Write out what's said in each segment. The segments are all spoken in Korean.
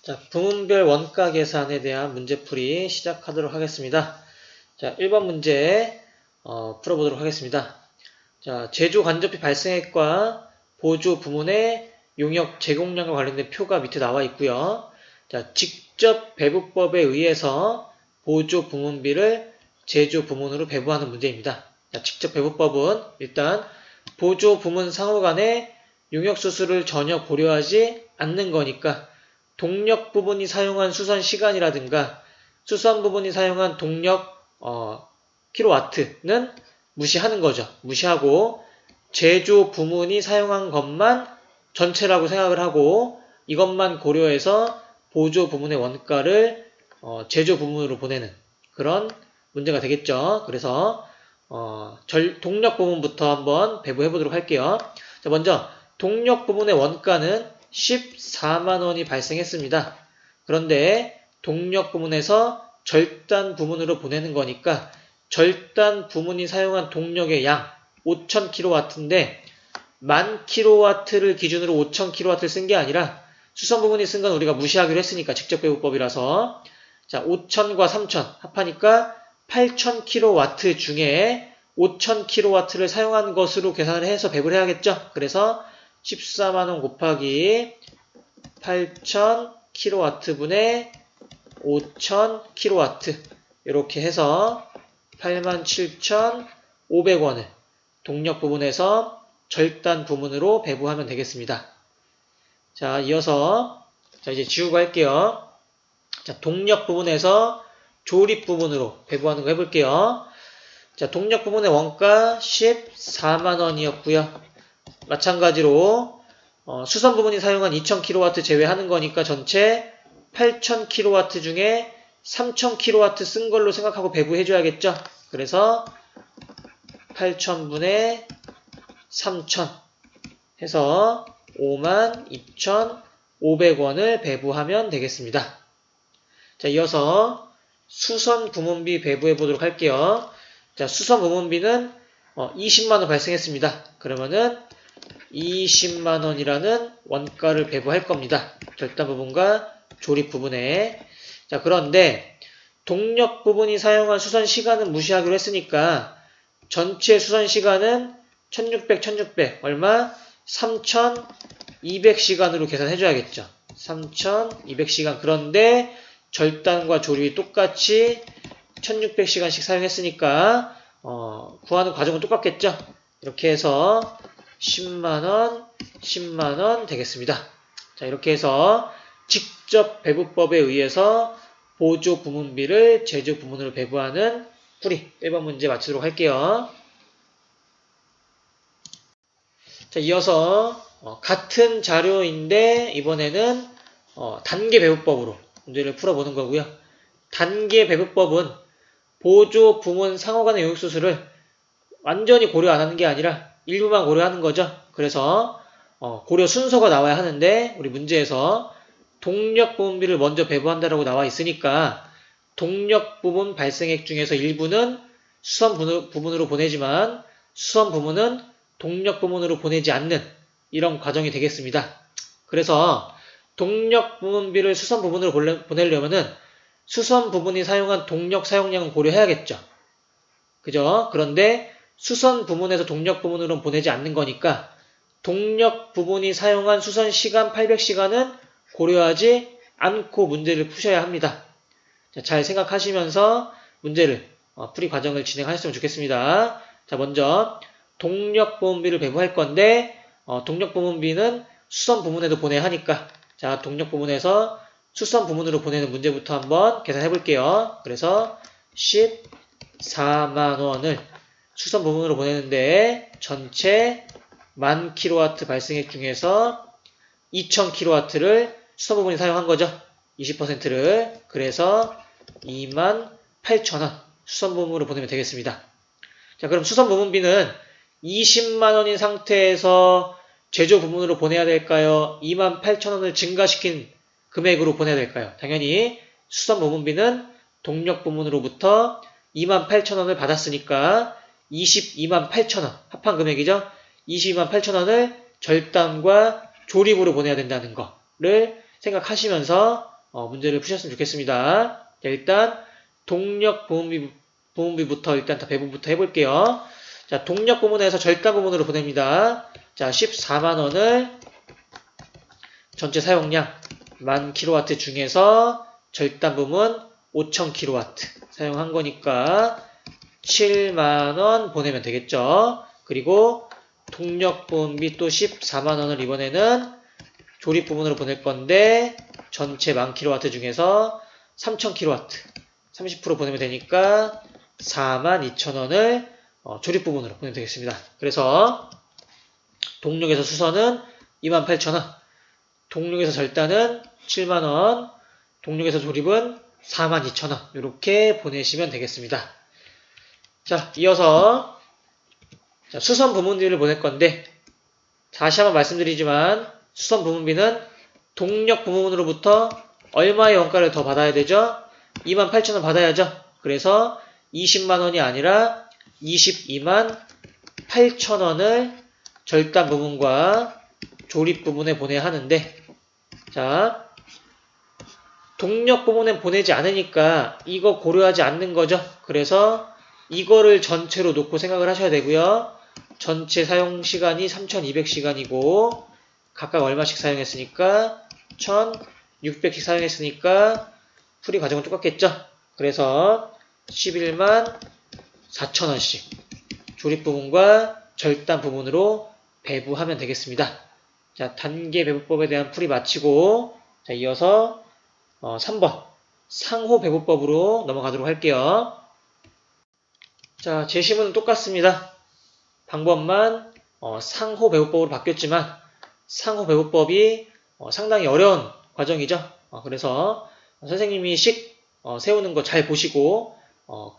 자, 부문별 원가 계산에 대한 문제풀이 시작하도록 하겠습니다. 자, 1번 문제 풀어보도록 하겠습니다. 자, 제조 간접비 발생액과 보조 부문의 용역 제공량과 관련된 표가 밑에 나와 있고요. 자, 직접 배부법에 의해서 보조 부문비를 제조 부문으로 배부하는 문제입니다. 자, 직접 배부법은 일단 보조 부문 상호 간의 용역 수수를 전혀 고려하지 않는 거니까 동력 부분이 사용한 수선 시간이라든가 수선 부분이 사용한 동력 킬로와트는 무시하는 거죠. 무시하고 제조 부문이 사용한 것만 전체라고 생각을 하고 이것만 고려해서 보조 부문의 원가를 제조 부문으로 보내는 그런 문제가 되겠죠. 그래서 동력 부문부터 한번 배부해 보도록 할게요. 자, 먼저 동력 부문의 원가는 14만원이 발생했습니다. 그런데 동력 부문에서 절단 부문으로 보내는 거니까 절단 부문이 사용한 동력의 양 5000kW인데 10,000kW를 기준으로 5000kW를 쓴 게 아니라 수선 부문이 쓴 건 우리가 무시하기로 했으니까 직접 배부법이라서 자 5000과 3000 합하니까 8000kW 중에 5000kW를 사용한 것으로 계산을 해서 배부를 해야겠죠. 그래서 14만원 곱하기 8000kW분의 5000kW 이렇게 해서 87,500원을 동력 부분에서 절단 부문으로 배부하면 되겠습니다. 자, 이어서 이제 지우고 할게요. 자, 동력 부분에서 조립 부분으로 배부하는 거 해볼게요. 자, 동력 부분의 원가 14만원이었고요. 마찬가지로 수선 부분이 사용한 2000kW 제외하는 거니까 전체 8000kW 중에 3000kW 쓴 걸로 생각하고 배부해줘야겠죠. 그래서 8000분의 3000 해서 52,500원을 배부하면 되겠습니다. 자, 이어서 수선 부문비 배부해 보도록 할게요. 자, 수선 부문비는 20만원 발생했습니다. 그러면은 20만원이라는 원가를 배부할 겁니다. 절단 부분과 조립 부분에. 자, 그런데 동력 부분이 사용한 수선 시간은 무시하기로 했으니까 전체 수선 시간은 1600 얼마? 3200시간으로 계산해줘야겠죠. 3200시간. 그런데 절단과 조립이 똑같이 1600시간씩 사용했으니까 구하는 과정은 똑같겠죠. 이렇게 해서 10만원, 10만원 되겠습니다. 자, 이렇게 해서 직접 배부법에 의해서 보조 부문비를 제조 부문으로 배부하는 풀이 1번 문제 마치도록 할게요. 자, 이어서 같은 자료인데 이번에는 단계 배부법으로 문제를 풀어보는 거고요. 단계 배부법은 보조 부문 상호 간의 용역 수수를 완전히 고려 안 하는 게 아니라 일부만 고려하는 거죠. 그래서 고려 순서가 나와야 하는데 우리 문제에서 동력 부문비를 먼저 배부한다라고 나와 있으니까 동력 부분 발생액 중에서 일부는 수선 부문으로 보내지만 수선 부문은 동력 부문으로 보내지 않는 이런 과정이 되겠습니다. 그래서 동력 부문비를 수선 부문으로 보내려면은 수선 부분이 사용한 동력 사용량은 고려해야겠죠. 그죠? 그런데 수선 부문에서 동력 부문으로 보내지 않는 거니까 동력 부분이 사용한 수선 시간 800시간은 고려하지 않고 문제를 푸셔야 합니다. 자, 잘 생각하시면서 문제를 풀이 과정을 진행하셨으면 좋겠습니다. 자, 먼저 동력 부문비를 배부할 건데 동력 부문비는 수선 부문에도 보내야 하니까 자, 동력 부문에서 수선 부문으로 보내는 문제부터 한번 계산해 볼게요. 그래서 14만원을 수선 부문으로 보내는데 전체 10,000kW 발생액 중에서 2000kW를 수선 부분이 사용한 거죠. 20%를. 그래서 28,000원 수선 부문으로 보내면 되겠습니다. 자, 그럼 수선 부문비는 20만원인 상태에서 제조 부문으로 보내야 될까요? 28,000원을 증가시킨 금액으로 보내야 될까요? 당연히 수선 부문비는 동력 부문으로부터 28,000원을 받았으니까 228,000원 합한 금액이죠. 228,000원을 절단과 조립으로 보내야 된다는 거를 생각하시면서 문제를 푸셨으면 좋겠습니다. 자, 일단 동력 부문비부터 일단 다 배분부터 해볼게요. 자, 동력 부문에서 절단 부문으로 보냅니다. 자, 14만원을 전체 사용량 10,000kW 중에서 절단 부문 5,000kW 사용한 거니까 7만원 보내면 되겠죠. 그리고 동력 부문비 또 14만원을 이번에는 조립 부문으로 보낼 건데 전체 10,000kW 중에서 3,000kW 30% 보내면 되니까 42,000원을 조립 부문으로 보내면 되겠습니다. 그래서 동력에서 수선은 28,000원, 동력에서 절단은 7만원, 동력에서 조립은 42,000원 이렇게 보내시면 되겠습니다. 자, 이어서 수선 부문비를 보낼 건데 다시 한번 말씀드리지만 수선 부문비는 동력 부문으로부터 얼마의 원가를 더 받아야 되죠? 28,000원 받아야죠. 그래서 20만원이 아니라 228,000원을 절단 부문과 조립 부문에 보내야 하는데 자, 동력 부문에 보내지 않으니까 이거 고려하지 않는 거죠. 그래서 이거를 전체로 놓고 생각을 하셔야 되고요. 전체 사용 시간이 3,200시간이고 각각 얼마씩 사용했으니까 1,600씩 사용했으니까 풀이 과정은 똑같겠죠. 그래서 11만 4천원씩 조립 부문과 절단 부문으로 배부하면 되겠습니다. 자, 단계 배부법에 대한 풀이 마치고 자, 이어서 3번 상호 배부법으로 넘어가도록 할게요. 자, 제시문은 똑같습니다. 방법만 상호 배부법으로 바뀌었지만 상호 배부법이 상당히 어려운 과정이죠. 그래서 선생님이 식 세우는 거 잘 보시고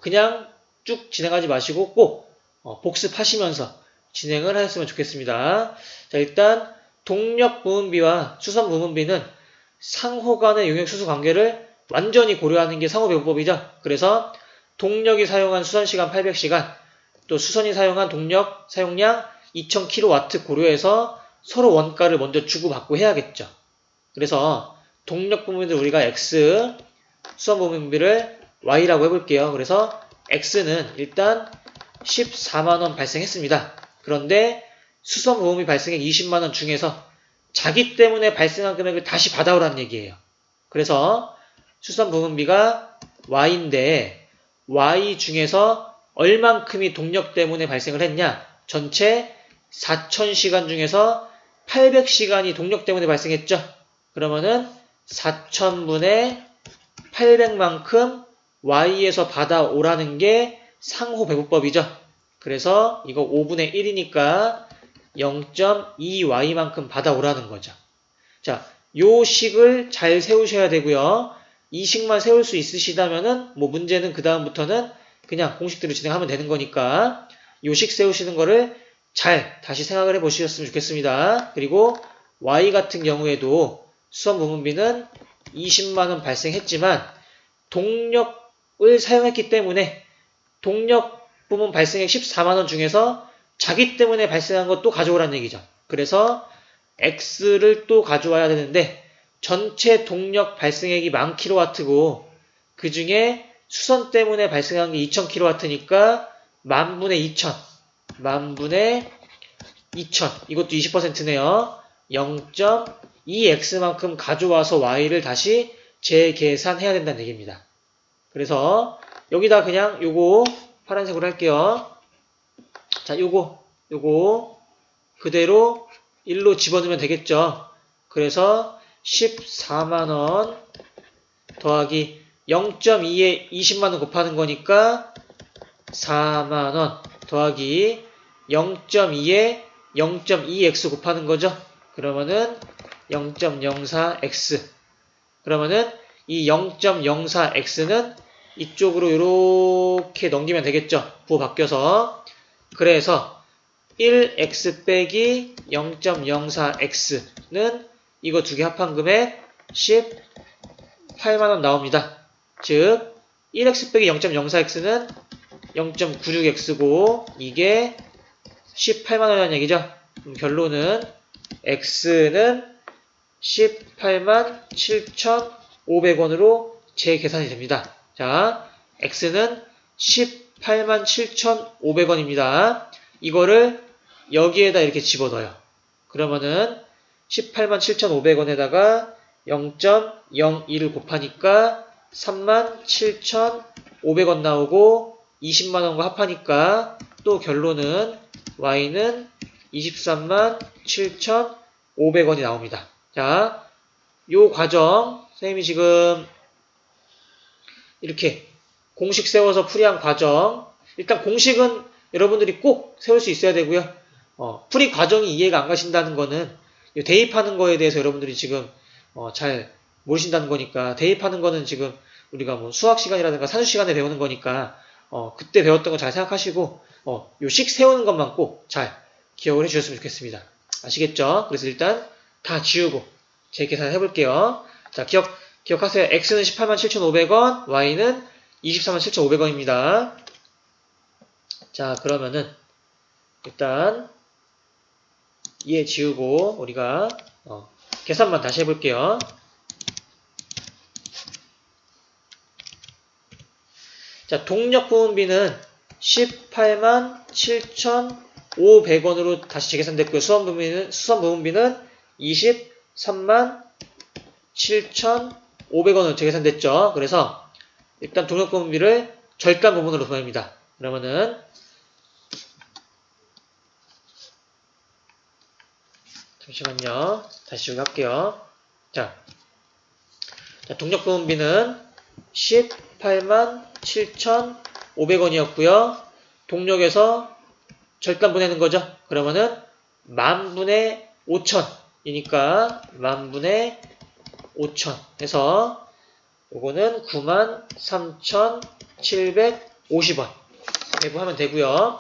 그냥 쭉 진행하지 마시고 꼭 복습하시면서 진행을 하셨으면 좋겠습니다. 자, 일단 동력 부문비와 수선 부문비는 상호 간의 용역 수수 관계를 완전히 고려하는 게 상호 배부법이죠. 그래서 동력이 사용한 수선 시간 800시간, 또 수선이 사용한 동력 사용량 2000kW 고려해서 서로 원가를 먼저 주고받고 해야겠죠. 그래서 동력 부문비를 우리가 X, 수선 부문비를 Y라고 해볼게요. 그래서 X는 일단 14만원 발생했습니다. 그런데 수선 부문비 발생액 20만원 중에서 자기 때문에 발생한 금액을 다시 받아오라는 얘기예요. 그래서 수선 부문비가 Y인데 Y 중에서 얼만큼이 동력 때문에 발생을 했냐? 전체 4,000시간 중에서 800시간이 동력 때문에 발생했죠? 그러면은 4,000분의 800만큼 Y에서 받아오라는 게 상호 배부법이죠. 그래서 이거 5분의 1이니까 0.2Y만큼 받아오라는 거죠. 자, 요 식을 잘 세우셔야 되고요. 이 식만 세울 수 있으시다면은 뭐 문제는 그 다음부터는 그냥 공식대로 진행하면 되는 거니까 요 식 세우시는 거를 잘 다시 생각을 해보셨으면 좋겠습니다. 그리고 Y 같은 경우에도 수선 부문비는 20만원 발생했지만 동력을 사용했기 때문에 동력 부문 발생액 14만원 중에서 자기 때문에 발생한 것도 가져오라는 얘기죠. 그래서 X를 또 가져와야 되는데 전체 동력 발생액이 10,000kW고 그 중에 수선 때문에 발생한 게 2000kW니까 10,000분의 2000, 10,000분의 2000 이것도 20%네요. 0.2x만큼 가져와서 y를 다시 재계산해야 된다는 얘기입니다. 그래서 여기다 그냥 요거 파란색으로 할게요. 자, 요거 그대로 1로 집어넣으면 되겠죠. 그래서 14만원 더하기 0.2에 20만원 곱하는 거니까 4만원 더하기 0.2에 0.2x 곱하는 거죠. 그러면은 0.04x. 그러면은 이 0.04x는 이쪽으로 이렇게 넘기면 되겠죠. 부호 바뀌어서. 그래서 1x 빼기 0.04x는 이거 두 개 합한 금액 18만원 나옵니다. 즉 1x 빼기 0.04x는 0.96x고 이게 18만원이라는 얘기죠. 그럼 결론은 x는 18만 500원으로 재계산이 됩니다. 자, X는 187,500원입니다. 이거를 여기에다 이렇게 집어넣어요. 그러면은 187,500원에다가 0.02를 곱하니까 37,500원 나오고 20만원과 합하니까 또 결론은 Y는 237,500원이 나옵니다. 자, 요 과정 선생님이 지금 이렇게 공식 세워서 풀이한 과정, 일단 공식은 여러분들이 꼭 세울 수 있어야 되고요. 풀이 과정이 이해가 안 가신다는 거는 대입하는 거에 대해서 여러분들이 지금 잘 모르신다는 거니까, 대입하는 거는 지금 우리가 뭐 수학 시간이라든가 산수 시간에 배우는 거니까 그때 배웠던 거 잘 생각하시고 요 식 세우는 것만 꼭 잘 기억을 해주셨으면 좋겠습니다. 아시겠죠? 그래서 일단 다 지우고 재계산 해볼게요. 자, 기억하세요. X는 187,500원, Y는 247,500원입니다. 자, 그러면은 일단 얘 지우고 우리가 계산만 다시 해볼게요. 자, 동력부분비는 187,500원으로 다시 재계산됐고요. 수선부분비는 237,500원으로 재계산됐죠. 그래서 일단 동력부분비를 절단 부분으로 보냅니다. 그러면은 잠시만요. 다시 여기 할게요. 자, 동력부분비는 187,500원이었고요. 동력에서 절단 보내는 거죠. 그러면은 만분의 5천이니까 만분의 5천 해서 요거는 93,750원 배부하면 되고요.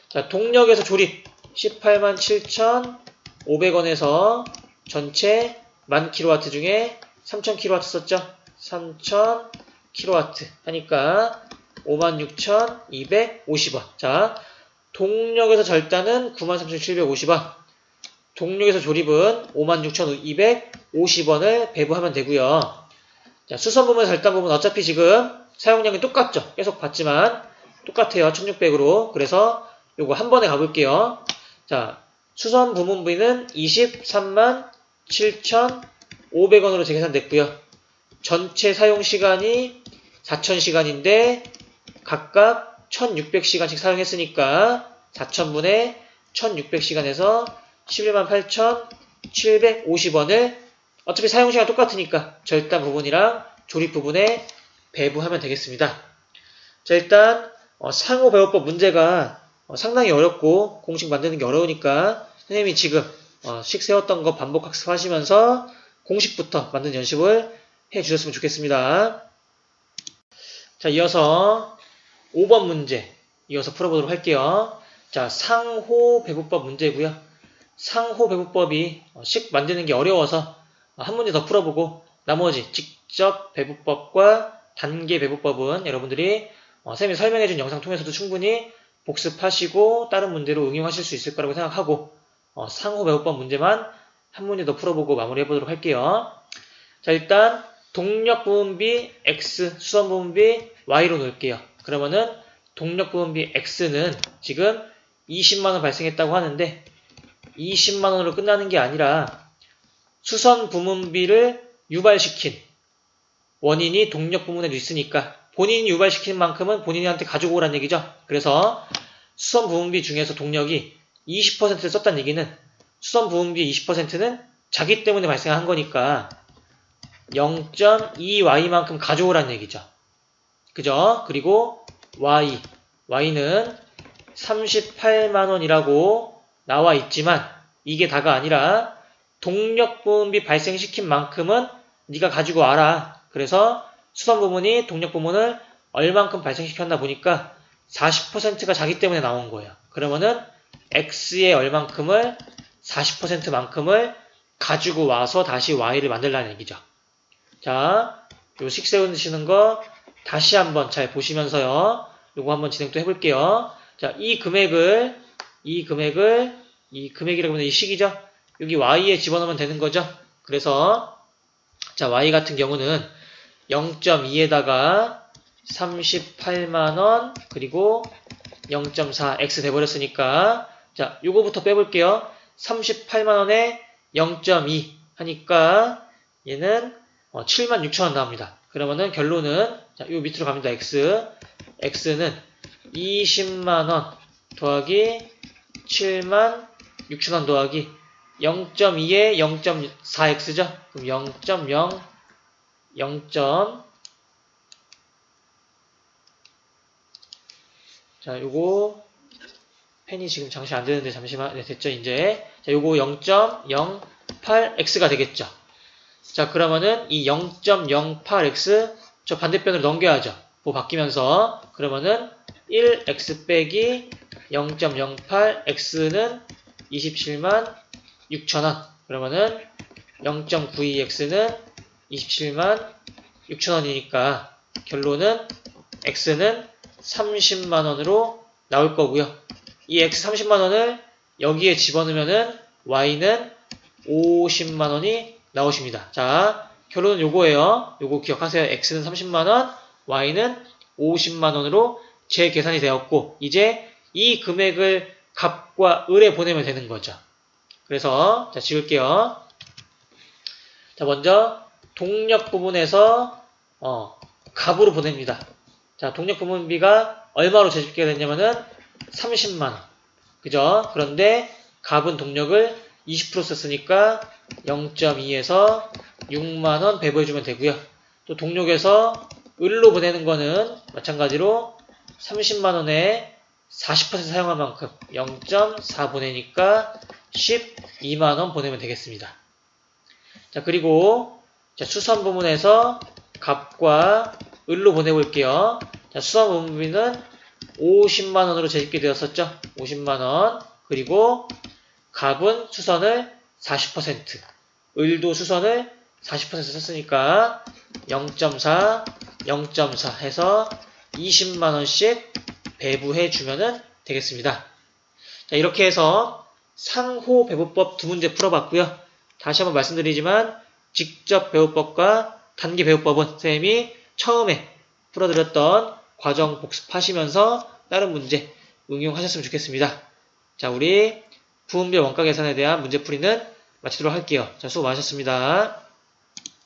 자, 동력에서 조립 187,500원에서 전체 10,000kW 중에 3,000kW 썼죠? 3,000kW 하니까 56,250원. 자, 동력에서 절단은 93,750원. 동력에서 조립은 56,250원을 배부하면 되고요. 자, 수선 부분, 절단 부분 어차피 지금 사용량이 똑같죠? 계속 봤지만 똑같아요. 1,600으로. 그래서 요거 한 번에 가볼게요. 자, 수선 부분비는 237,500원으로 재계산됐고요. 전체 사용 시간이 4,000시간인데 각각 1,600시간씩 사용했으니까 4,000분의 1,600시간에서 118,750원을 어차피 사용시간 똑같으니까 절단 부분이랑 조립 부분에 배부하면 되겠습니다. 자, 일단 상호배워법 문제가 상당히 어렵고 공식 만드는 게 어려우니까 선생님이 지금 식 세웠던 거 반복 학습하시면서 공식부터 만드는 연습을 해주셨으면 좋겠습니다. 자, 이어서 5번 문제 이어서 풀어보도록 할게요. 자, 상호배부법 문제고요. 상호배부법이 식 만드는 게 어려워서 한 문제 더 풀어보고 나머지 직접 배부법과 단계 배부법은 여러분들이 선생님이 설명해준 영상 통해서도 충분히 복습하시고 다른 문제로 응용하실 수 있을 거라고 생각하고 상호배부법 문제만 한 문제 더 풀어보고 마무리해보도록 할게요. 자, 일단 동력부분비 X, 수선부분비 Y로 놓을게요. 그러면은 동력부분비 X는 지금 20만원 발생했다고 하는데 20만원으로 끝나는 게 아니라 수선부분비를 유발시킨 원인이 동력부분에도 있으니까 본인이 유발시킨 만큼은 본인한테 가지고 오란 얘기죠. 그래서 수선부분비 중에서 동력이 20%를 썼다는 얘기는 수선부분비의 20%는 자기 때문에 발생한 거니까 0.2Y만큼 가져오란 얘기죠. 그죠? 그리고 Y는 38만원이라고 나와 있지만 이게 다가 아니라 동력부분비 발생시킨 만큼은 네가 가지고 와라. 그래서 수선부분이 동력부분을 얼만큼 발생시켰나 보니까 40%가 자기 때문에 나온 거예요. 그러면은 X의 얼만큼을 40%만큼을 가지고 와서 다시 Y를 만들라는 얘기죠. 자, 요 식 세우시는 거 다시 한번 잘 보시면서요. 요거 한번 진행 또 해볼게요. 자, 이 금액이라고 하면 이 식이죠? 여기 Y에 집어넣으면 되는 거죠? 그래서, 자, Y 같은 경우는 0.2에다가 38만원, 그리고 0.4x 돼버렸으니까, 자, 요거부터 빼볼게요. 38만원에 0.2 하니까, 얘는 76,000원 나옵니다. 그러면은 결론은, 자, 요 밑으로 갑니다. x는 20만원 더하기 76,000원 더하기 0.2에 0.4x죠? 그럼 0.0, 자, 요거, 펜이 지금 장치 안 되는데 잠시만, 네, 됐죠, 이제. 자, 요거 0.08x가 되겠죠. 자, 그러면은 이 0.08x, 저 반대편으로 넘겨야죠. 뭐 바뀌면서. 그러면은 1x 빼기 0.08x는 27만 6천원. 그러면은 0.92x는 27만 6천원이니까 결론은 x는 30만원으로 나올 거고요. 이 x 30만원을 여기에 집어넣으면은 y는 50만원이 나오십니다. 자, 결론은 요거예요. 요거 기억하세요. x는 30만원, y는 50만원으로 재계산이 되었고, 이제 이 금액을 값과 을에 보내면 되는 거죠. 그래서, 자, 지울게요. 자, 먼저, 동력 부분에서, 값으로 보냅니다. 자, 동력 부분비가 얼마로 재집계가 됐냐면은 30만원. 그죠? 그런데 값은 동력을 20% 썼으니까 0.2에서 6만원 배부해주면 되고요. 또 동력에서 을로 보내는 거는 마찬가지로 30만원에 40% 사용한 만큼 0.4 보내니까 12만원 보내면 되겠습니다. 자, 그리고 자, 수선 부분에서 값과 을로 보내볼게요. 자, 수선 부분비는 50만원으로 재집계 되었었죠. 50만원. 그리고 값은 수선을 40%, 을도 수선을 40% 썼으니까 0.4, 0.4 해서 20만원씩 배부해 주면 되겠습니다. 자, 이렇게 해서 상호 배부법 두 문제 풀어봤고요. 다시 한번 말씀드리지만 직접 배우법과 단기 배우법은 선생님이 처음에 풀어드렸던 과정 복습하시면서 다른 문제 응용하셨으면 좋겠습니다. 자, 우리 부분별 원가 계산에 대한 문제풀이는 마치도록 할게요. 자, 수고 많으셨습니다.